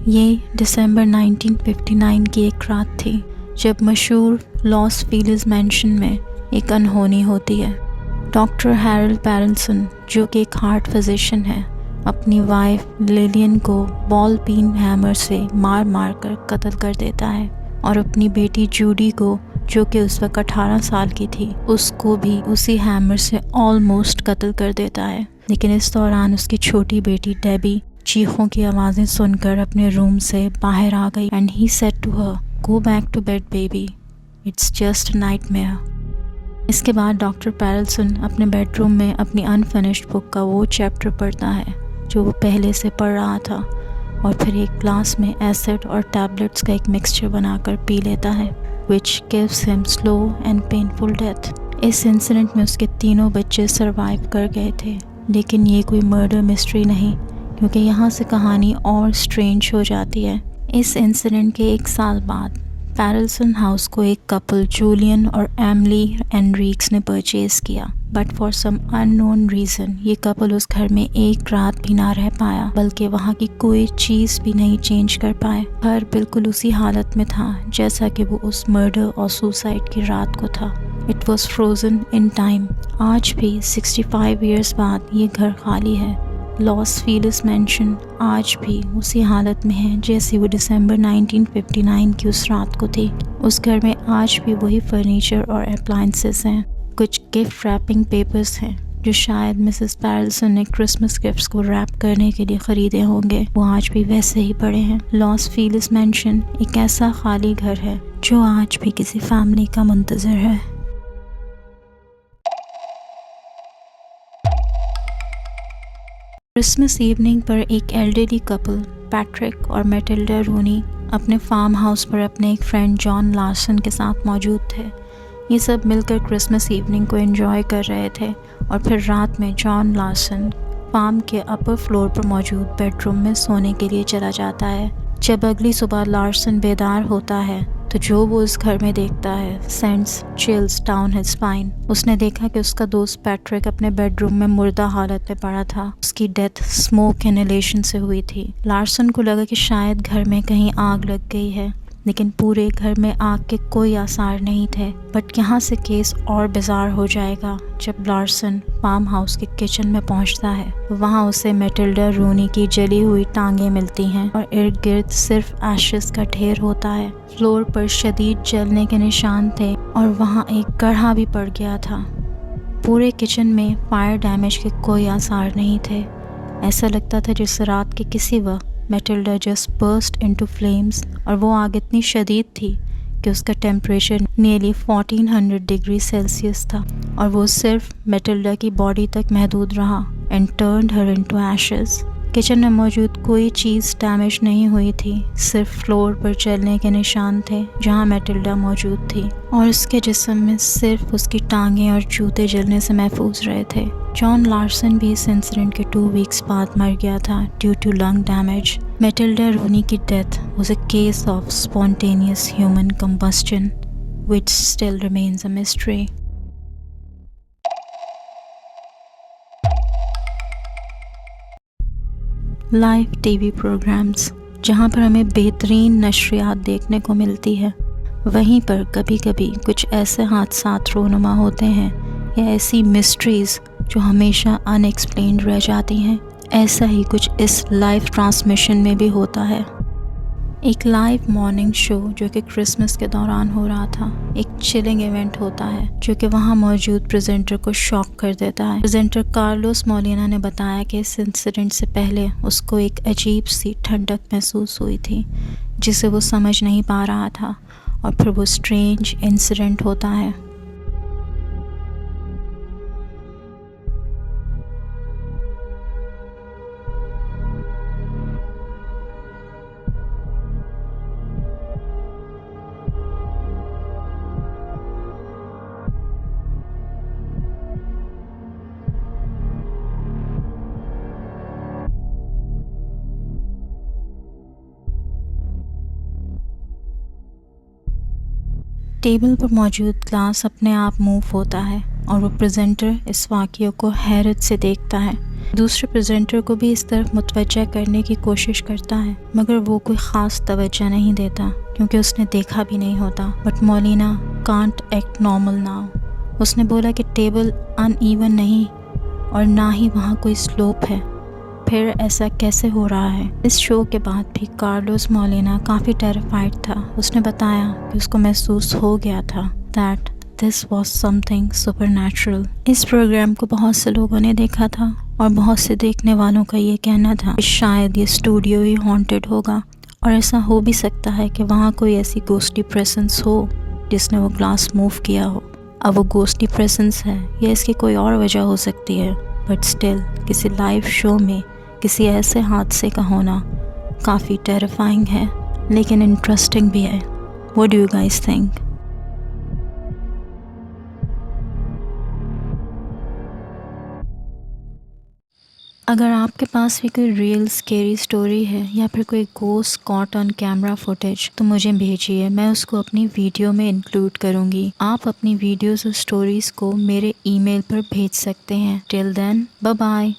ये दिसंबर 1959 की एक रात थी जब मशहूर लॉस फीलिस मैंशन में एक अनहोनी होती है। डॉक्टर हैरोल्ड पैरल्सन, जो कि एक हार्ट फिजिशियन है, अपनी वाइफ लिलियन को बॉल पीन हैमर से मार मार कर कत्ल कर देता है और अपनी बेटी जूडी को, जो कि उस वक्त 18 साल की थी, उसको भी उसी हैमर से ऑलमोस्ट कत्ल कर देता है। लेकिन इस दौरान उसकी छोटी बेटी डेबी चीखों की आवाज़ें सुनकर अपने रूम से बाहर आ गई and he said to her, go back to bed baby, it's just nightmare. इसके बाद डॉक्टर पैरल्सन अपने बेडरूम में अपनी अनफिनिश्ड बुक का वो चैप्टर पढ़ता है जो वो पहले से पढ़ रहा था और फिर एक ग्लास में एसिड और टैबलेट्स का एक मिक्सचर बनाकर पी लेता है, which gives him slow and painful death. इस इंसिडेंट में उसके तीनों बच्चे सरवाइव कर गए थे, लेकिन ये कोई मर्डर मिस्ट्री नहीं, क्योंकि यहाँ से कहानी और स्ट्रेंज हो जाती है। इस इंसिडेंट के 1 साल बाद पैरल्सन हाउस को एक कपल जूलियन और एमिली एनरिक्स ने परचेज़ किया, but for some unknown reason ये कपल उस घर में एक रात भी ना रह पाया, बल्कि वहाँ की कोई चीज़ भी नहीं चेंज कर पाए। घर बिल्कुल उसी हालत में था जैसा कि वो उस मर्डर और सुसाइड की रात को था। It was frozen in time. आज भी 65 ईयर्स बाद ये घर खाली है। लॉस फीलिस मैंशन आज भी उसी हालत में है जैसी वो दिसंबर 1959 की उस रात को थी। उस घर में आज भी वही फर्नीचर और अप्लायंसेस हैं। कुछ गिफ्ट रैपिंग पेपर्स हैं जो शायद मिसेस पैरल्सन ने क्रिसमस गिफ्ट्स को रैप करने के लिए ख़रीदे होंगे, वो आज भी वैसे ही पड़े हैं। लॉस फीलिस मैंशन एक ऐसा खाली घर है जो आज भी किसी फैमिली का मुंतज़र है। क्रिसमस इवनिंग पर एक एल्डरली कपल पैट्रिक और मैटिल्डा रूनी अपने फार्म हाउस पर अपने एक फ्रेंड जॉन लार्सन के साथ मौजूद थे। ये सब मिलकर क्रिसमस इवनिंग को एंजॉय कर रहे थे और फिर रात में जॉन लार्सन फार्म के अपर फ्लोर पर मौजूद बेडरूम में सोने के लिए चला जाता है। जब अगली सुबह लार्सन बेदार होता है तो जो वो उस घर में देखता है sends chills down his spine. उसने देखा कि उसका दोस्त पैट्रिक अपने बेडरूम में मुर्दा हालत में पड़ा था। उसकी डेथ स्मोक इनहेलेशन से हुई थी। लार्सन को लगा कि शायद घर में कहीं आग लग गई है, लेकिन पूरे घर में आग के कोई आसार नहीं थे। बट यहाँ से केस और बिजार हो जाएगा जब लार्सन फार्म हाउस के किचन में पहुँचता है। वहाँ उसे मैटिल्डा रूनी की जली हुई टांगें मिलती हैं और इर्द गिर्द सिर्फ एशेस का ढेर होता है। फ्लोर पर शदीद जलने के निशान थे और वहाँ एक गड्ढा भी पड़ गया था। पूरे किचन में फायर डैमेज के कोई आसार नहीं थे। ऐसा लगता था जैसे रात के किसी वक्त Matilda just burst into flames, और वो आग इतनी शदीद थी कि उसका टेम्परेचर नियरली 1400 डिग्री सेल्सियस था और वो सिर्फ मैटिल्डा की बॉडी तक महदूद रहा and turned her into ashes. Kitchen में मौजूद कोई चीज़ डैमेज नहीं हुई थी, सिर्फ फ्लोर पर जलने के निशान थे जहां मैटिल्डा मौजूद थी, और उसके जिस्म में सिर्फ उसकी टांगें और जूते जलने से महफूज रहे थे। जॉन लार्सन भी इस इंसिडेंट के 2 वीक्स बाद मर गया था due to lung damage. Matilda Rooney की death was a case of spontaneous human combustion which still remains a mystery. Live TV programs जहाँ पर हमें बेहतरीन नशरियात देखने को मिलती है, वहीं पर कभी कभी कुछ ऐसे हादसात रोनुमा होते हैं या ऐसी मिस्ट्रीज़ जो हमेशा अनएक्सप्लेन्ड रह जाती हैं। ऐसा ही कुछ इस लाइव ट्रांसमिशन में भी होता है। एक लाइव मॉर्निंग शो जो कि क्रिसमस के दौरान हो रहा था, एक चिलिंग इवेंट होता है जो कि वहाँ मौजूद प्रेजेंटर को शॉक कर देता है। प्रेजेंटर कार्लोस मोलिना ने बताया कि इस इंसिडेंट से पहले उसको एक अजीब सी ठंडक महसूस हुई थी जिसे वो समझ नहीं पा रहा था, और फिर वो स्ट्रेंज इंसिडेंट होता है। टेबल पर मौजूद ग्लास अपने आप मूव होता है और वो प्रेजेंटर इस वाक़ये को हैरत से देखता है। दूसरे प्रेजेंटर को भी इस तरफ मुतवज्जा करने की कोशिश करता है, मगर वो कोई ख़ास तवज्जो नहीं देता क्योंकि उसने देखा भी नहीं होता। But Molina can't act normal now. उसने बोला कि टेबल अनइवन नहीं और ना ही वहाँ कोई स्लोप है। फिर ऐसा कैसे हो रहा है? इस शो के बाद भी कार्लोस मौलिना काफ़ी टेरिफाइड था। उसने बताया कि उसको महसूस हो गया था that this was something supernatural. इस प्रोग्राम को बहुत से लोगों ने देखा था और बहुत से देखने वालों का ये कहना था कि शायद ये स्टूडियो ही हॉन्टेड होगा और ऐसा हो भी सकता है कि वहाँ कोई ऐसी गोस्टी प्रेजेंस हो जिसने वो ग्लास मूव किया हो। अब वो गोस्टी प्रेजेंस है या इसकी कोई और वजह हो सकती है, बट स्टिल किसी लाइव शो में किसी ऐसे हादसे का होना काफ़ी टेरिफाइंग है लेकिन इंटरेस्टिंग भी है। What do you guys think? अगर आपके पास भी कोई रियल स्केरी स्टोरी है या फिर कोई ghost caught on camera footage तो मुझे भेजिए, मैं उसको अपनी वीडियो में इंक्लूड करूँगी। आप अपनी वीडियोस और स्टोरीज़ को मेरे ईमेल पर भेज सकते हैं। Till then bye bye.